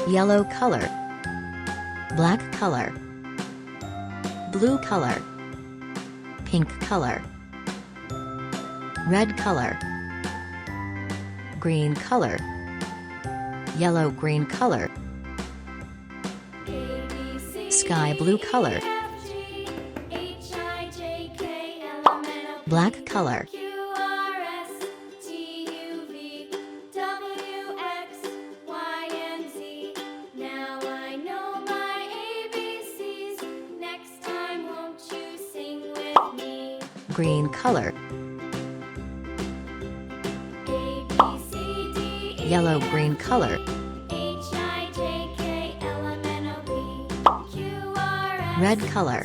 yellow color, black color, blue color, pink color, red color, green color, yellow-green color, sky blue color, black color, green color, yellow-green color, red color.